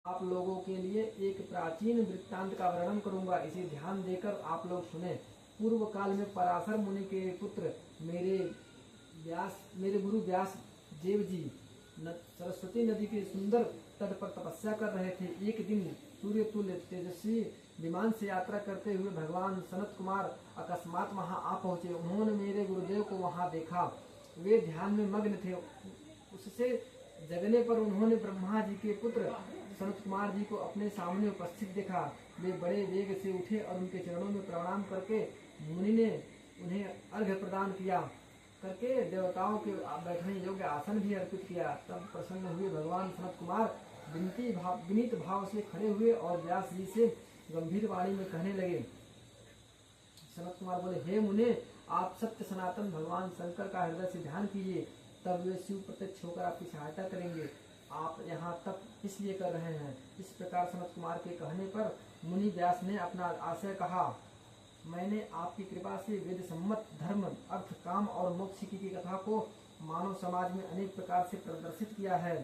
आप लोगों के लिए एक प्राचीन वृत्तांत का वर्णन करूंगा, इसे ध्यान देकर आप लोग सुने। पूर्व काल में पराशर मुनि के पुत्र मेरे गुरु व्यास देव जी सरस्वती नदी के सुंदर तट पर तपस्या कर रहे थे। एक दिन सूर्य तुल्य तेजस्वी विमान से यात्रा करते हुए भगवान सनत कुमार अकस्मात वहां आ पहुंचे। उन्होंने मेरे गुरुदेव को वहां देखा। वे ध्यान में मग्न थे। उससे जगने पर उन्होंने ब्रह्मा जी के पुत्र सनत कुमार जी को अपने सामने उपस्थित देखा। वे बड़े वेग से उठे और उनके चरणों में प्रणाम करके मुनि ने उन्हें अर्घ्य प्रदान किया करके देवताओं के बैठने योग्य आसन भी अर्पित किया। तब प्रसन्न हुए भगवान सनत कुमार विनीत भाव से खड़े हुए और व्यास जी से गंभीर वाणी में कहने लगे। सनत कुमार बोले, हे मुने, आप सत्य सनातन भगवान शंकर का हृदय से ध्यान कीजिए, तब वे शिव प्रत्यक्ष होकर आपकी सहायता करेंगे। आप यहाँ तक इसलिए कर रहे हैं। इस प्रकार सनत कुमार के कहने पर मुनि व्यास ने अपना आशय कहा। मैंने आपकी कृपा से वेद सम्मत धर्म, अर्थ, काम और मोक्ष की कथा को मानव समाज में अनेक प्रकार से प्रदर्शित किया है।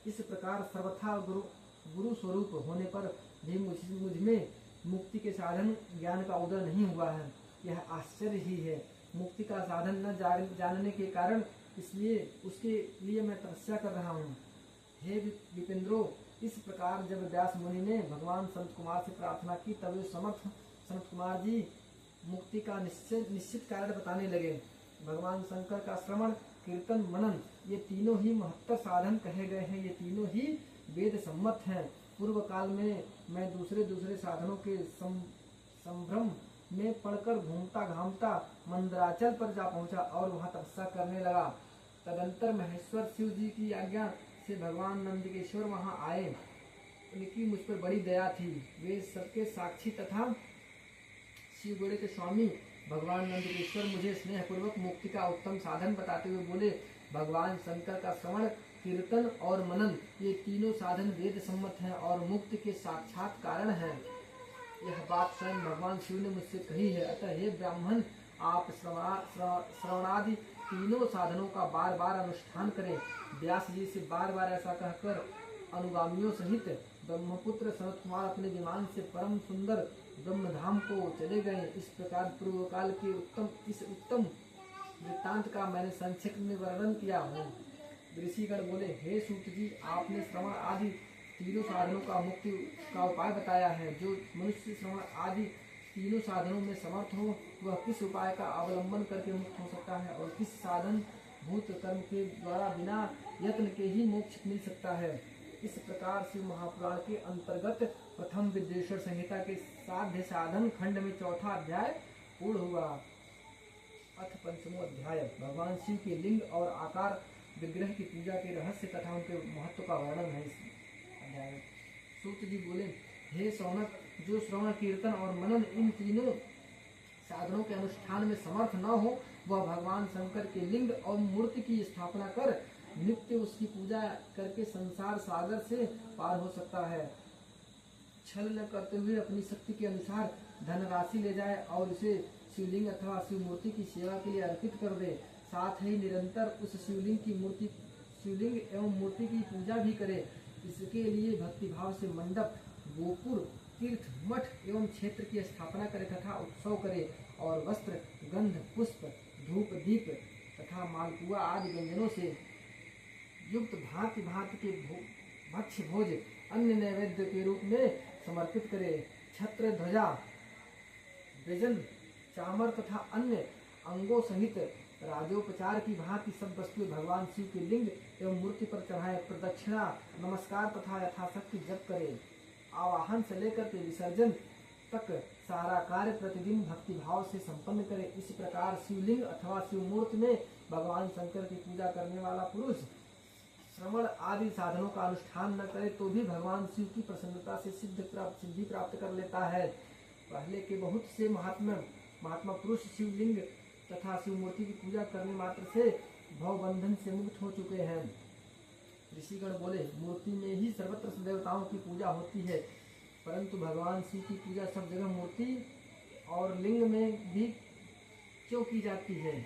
इस प्रकार सर्वथा गुरु स्वरूप होने पर भी मुझ में मुक्ति के साधन ज्ञान का उदय नहीं हुआ है। यह आश्चर्य ही है। मुक्ति का साधन न जानने के कारण इसलिए उसके लिए मैं तपस्या कर रहा हूँ। हे विपिंद्रो, इस प्रकार जब व्यास मुनि ने भगवान संत कुमार से प्रार्थना की, तब वे समर्थ संत कुमार जी मुक्ति का निश्चित कारण बताने लगे। भगवान शंकर का श्रवण, कीर्तन, मनन, ये तीनों ही महत्तर साधन कहे गए हैं। ये तीनों ही वेद सम्मत हैं। पूर्व काल में मैं दूसरे साधनों के संभ्रम में पढ़कर घूमता घामता मंदराचल पर जा पहुंचा और वहां तपस्या करने लगा। तदंतर महेश्वर शिव जी की आज्ञा से भगवान नंदकेश्वर वहां आए। उनकी मुझ पर बड़ी दया थी। वे सबके साक्षी तथा शिव गोड़े के स्वामी भगवान नंदकेश्वर मुझे स्नेहपूर्वक मुक्ति का उत्तम साधन बताते हुए बोले, भगवान शंकर का श्रवण, कीर्तन और मनन, ये तीनों साधन वेद सम्मत हैं और मुक्ति के साक्षात कारण हैं। यह बात स्वयं भगवान शिव ने मुझसे कही है। अतः हे ब्राह्मण, आप श्रवणादि तीनों साधनों का बार बार अनुष्ठान करें। व्यास जी से बार बार ऐसा कहकर अनुगामियों सहित ब्रह्मपुत्र सनत कुमार अपने विमान से परम सुंदर ब्रह्मधाम को चले गए। इस प्रकार पूर्व काल के उत्तम वृत्तांत का मैंने संक्षिप्त में वर्णन किया हूँ। ऋषिगण बोले, हे सूत जी, आपने श्रवण आदि तीनों साधनों का मुक्ति का उपाय बताया है। जो मनुष्य श्रवण आदि तीनों साधनों में समर्थ हो, वह किस उपाय का अवलंबन करके मुक्त हो सकता है और किस साधन भूत कर्म के द्वारा बिना यत्न के ही मोक्ष मिल सकता है। इस प्रकार शिव महापुराण के अंतर्गत प्रथम विद्वेश्वर संहिता के साध्य साधन खंड में चौथा अध्याय पूर्ण हुआ। अथ पंचमो अध्याय भगवान शिव के लिंग और आकार विग्रह की पूजा के रहस्य तथा उनके महत्व का वर्णन है। इस अध्याय सूत जी बोले, हे सौनक, जो श्रवण, कीर्तन और मनन इन तीनों साधनों के अनुष्ठान में समर्थ न हो, वह भगवान शंकर के लिंग और मूर्ति की स्थापना कर नित्य उसकी पूजा करके संसार सागर से पार हो सकता है। छल न करते हुए अपनी शक्ति के अनुसार धनराशि ले जाए और उसे शिवलिंग अथवा शिव मूर्ति की सेवा के लिए अर्पित कर दे। साथ ही निरंतर उस शिवलिंग एवं मूर्ति की पूजा भी करे। इसके लिए भक्तिभाव से मंडप, गोपुर, तीर्थ, मठ एवं क्षेत्र की स्थापना करे तथा उत्सव करे और वस्त्र, गंध, पुष्प, धूप, दीप तथा मालपुआ आदि व्यंजनों से युक्त भांति भांति के भक्ष्य भोज अन्य नैवेद्य के रूप में समर्पित करे। छत्र, ध्वजा, व्यजन, चामर तथा अन्य अंगों सहित राजोपचार की भांति सब वस्तुएं भगवान शिव के लिंग एवं मूर्ति पर चढ़ाए। प्रदक्षिणा, नमस्कार तथा यथाशक्ति जप करे। आवाहन से लेकर के विसर्जन तक सारा कार्य प्रतिदिन भक्ति भाव से संपन्न करे। इस प्रकार शिवलिंग अथवा शिव मूर्ति में भगवान शंकर की पूजा करने वाला पुरुष श्रवण आदि साधनों का अनुष्ठान न करे तो भी भगवान शिव की प्रसन्नता से सिद्धि प्राप्त कर लेता है। पहले के बहुत से महात्मा पुरुष शिवलिंग तथा शिव मूर्ति की पूजा करने मात्र से भव बंधन से मुक्त हो चुके हैं। ऋषिगण बोले, मूर्ति में ही सर्वत्र देवताओं की पूजा होती है, परंतु भगवान शिव की पूजा सब जगह मूर्ति और लिंग में भी क्यों की जाती है?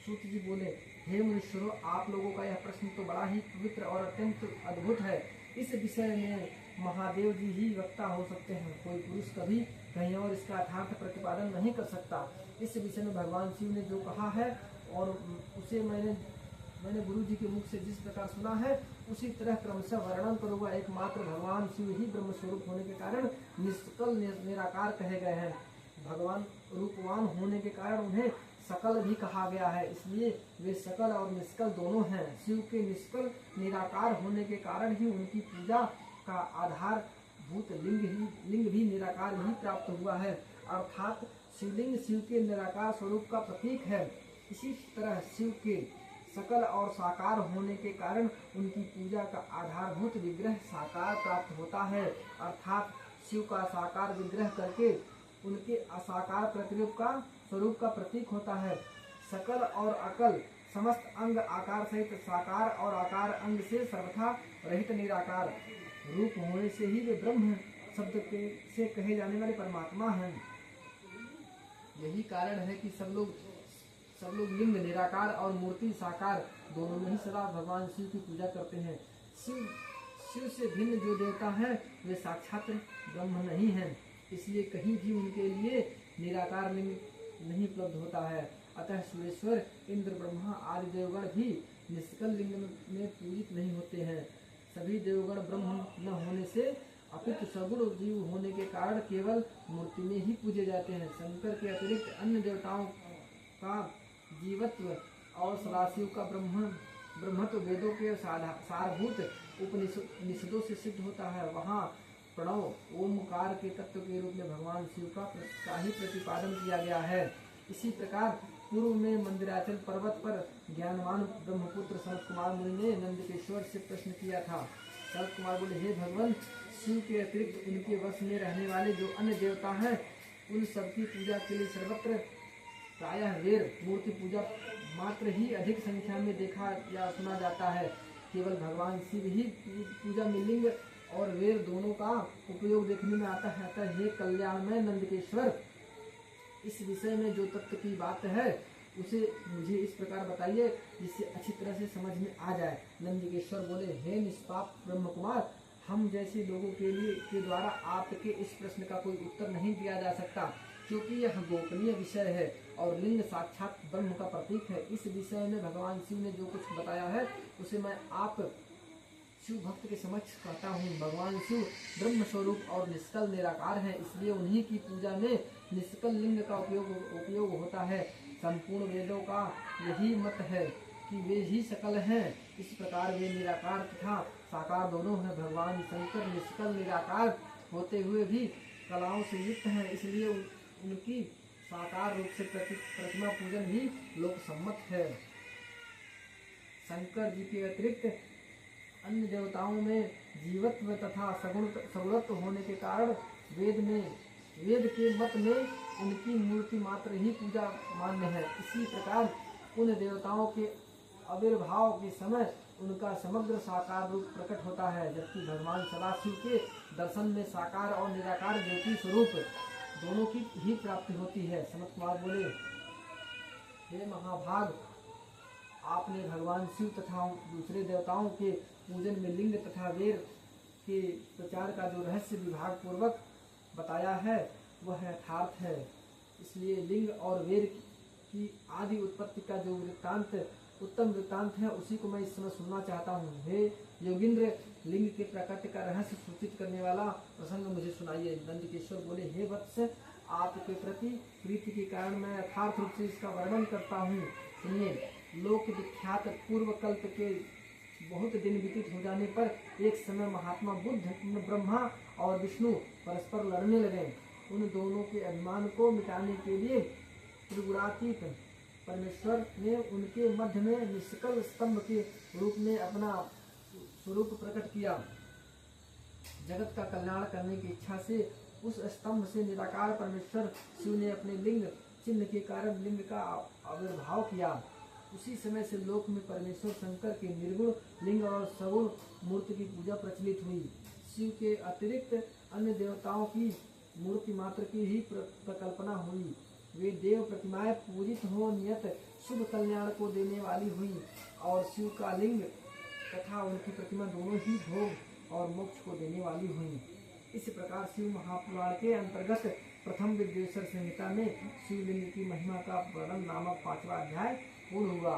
सूत जी बोले, हे मनुष्यों, आप लोगों का यह प्रश्न तो बड़ा ही पवित्र और अत्यंत अद्भुत है। इस विषय में महादेव जी ही वक्ता हो सकते हैं। कोई पुरुष कभी कहीं और इसका यथार्थ प्रतिपादन नहीं कर सकता। इस विषय में भगवान शिव ने जो कहा है और उसे मैंने गुरु जी के मुख से जिस प्रकार सुना है उसी तरह क्रमशः वर्णन करूंगा। एकमात्र भगवान शिव ही ब्रह्म स्वरूप होने के कारण निष्कल निराकार कहे गए हैं। भगवान रूपवान होने के कारण उन्हें सकल भी कहा गया है, इसलिए वे सकल और निष्कल दोनों हैं। शिव के निष्कल निराकार होने के कारण ही उनकी पूजा का आधार भूत लिंग भी निराकार ही प्राप्त हुआ है, अर्थात शिवलिंग शिव के निराकार स्वरूप का प्रतीक है। इसी तरह शिव के सकल और साकार होने के कारण उनकी पूजा का आधारभूत विग्रह साकार प्राप्त होता है, अर्थात शिव का साकार विग्रह करके उनके असाकार प्रतिरूप का स्वरूप का प्रतीक होता है। सकल और अकल समस्त अंग आकार सहित साकार और आकार अंग से सर्वथा रहित निराकार रूप होने से ही वे ब्रह्म शब्द से कहे जाने वाले परमात्मा हैं। यही कारण है कि सब लोग लिंग निराकार और मूर्ति साकार दोनों में ही सदा भगवान शिव की पूजा करते हैं। शिव से भिन्न जो देवता हैं वे साक्षात ब्रह्म नहीं हैं, इसलिए कहीं भी उनके लिए निराकार लिंग नहीं उपलब्ध होता है। अतः शिवेश्वर इंद्र ब्रह्मा आदि देवगण भी निष्कल लिंग में पूजित नहीं होते हैं। सभी देवगण ब्रह्म न होने से अपितु सगुण जीव होने के कारण केवल मूर्ति में ही पूजे जाते हैं। शंकर के अतिरिक्त अन्य देवताओं का जीवत्व और सदाशिव का ब्रह्मत्व वेदों के सारभूत उपनिषदों से सिद्ध होता है। वहाँ प्रणव ओमकार के तत्व के रूप में भगवान शिव का ही प्रतिपादन किया गया है। इसी प्रकार पूर्व में मंदिराचल पर्वत पर ज्ञानवान ब्रह्मपुत्र सनत कुमार मुनि ने नंदकेश्वर से प्रश्न किया था। सनत कुमार बोले, हे भगवान, शिव के अतिरिक्त उनके वश में रहने वाले जो अन्य देवता हैं उन सबकी पूजा के लिए सर्वत्र प्रायः वेर मूर्ति पूजा मात्र ही अधिक संख्या में देखा या सुना जाता है। केवल भगवान शिव ही पूजा में लिंग और वेर दोनों का उपयोग देखने में आता है। अतः हे कल्याणमय नंदकेश्वर, इस विषय में जो तत्व की बात है उसे मुझे इस प्रकार बताइए जिससे अच्छी तरह से समझ में आ जाए। नंदकेश्वर बोले, हे निष्पाप ब्रह्म कुमार, हम जैसे लोगों के द्वारा आपके इस प्रश्न का कोई उत्तर नहीं दिया जा सकता, क्योंकि यह गोपनीय विषय है और लिंग साक्षात ब्रह्म का प्रतीक है। इस विषय में भगवान शिव ने जो कुछ बताया है उसे मैं आप शिव भक्त के समक्ष कहता हूँ। भगवान शिव ब्रह्म स्वरूप और निष्कल निराकार है, इसलिए उन्हीं की पूजा में निष्कल लिंग का उपयोग होता है। संपूर्ण वेदों का यही मत है कि वे ही सकल हैं। इस प्रकार वे निराकार तथा साकार दोनों हैं। भगवान शंकर निष्कल निराकार होते हुए भी कलाओं से युक्त हैं, इसलिए उनकी साकार रूप से प्रतिमा पूजन भी लोक सम्मत है। शंकर जी के अतिरिक्त अन्य देवताओं में जीवत्व तथा सगुणत्व होने के कारण वेद के मत में उनकी मूर्ति मात्र ही पूजा मान्य है। इसी प्रकार उन देवताओं के आविर्भाव के समय उनका समग्र साकार रूप प्रकट होता है, जबकि भगवान सदाशिव के दर्शन में साकार और निराकार ज्योति स्वरूप दोनों की ही प्राप्ति होती है। सनत कुमार बोले, हे महाभाग, आपने भगवान शिव तथा दूसरे देवताओं के पूजन में लिंग तथा वेर के प्रचार का जो रहस्य विभाग पूर्वक बताया है वह यथार्थ है। इसलिए लिंग और वेर की आदि उत्पत्ति का जो उत्तम वृत्तांत है उसी को मैं इस समय सुनना चाहता हूँ। हे योगिंद्र, लिंग के प्रकट का रहस्य सूचित करने वाला प्रसंग मुझे सुनाइए। नंदकेश्वर बोले, हे वत्स, आपके प्रति प्रीति के कारण मैं यथार्थ रूप से इसका वर्णन करता हूँ। सुनिए। लोक विख्यात पूर्व कल्प के बहुत दिन व्यतीत हो जाने पर एक समय महात्मा बुद्ध ब्रह्मा और विष्णु परस्पर लड़ने लगे। उन दोनों के अभिमान को मिटाने के लिए त्रिगुणातीत परमेश्वर ने उनके मध्य में निष्कल स्तंभ के रूप में अपना स्वरूप प्रकट किया। जगत का कल्याण करने की इच्छा से उस स्तंभ से निराकार परमेश्वर शिव ने अपने लिंग चिन्ह के कारण लिंग का आविर्भाव किया। उसी समय से लोक में परमेश्वर शंकर के निर्गुण लिंग और सगुण मूर्ति की पूजा प्रचलित हुई। शिव के अतिरिक्त अन्य देवताओं की मूर्ति मात्र की ही प्रकल्पना हुई। वे देव प्रतिमाएं पूजित हो नियत शुभ कल्याण को देने वाली हुई और शिव का लिंग तथा उनकी प्रतिमा दोनों ही भोग और मोक्ष को देने वाली हुई। इस प्रकार शिव महापुराण के अंतर्गत प्रथम विद्वेश्वर संहिता में शिवलिंग की महिमा का वर्णन नामक 5वां अध्याय पूर्ण हुआ।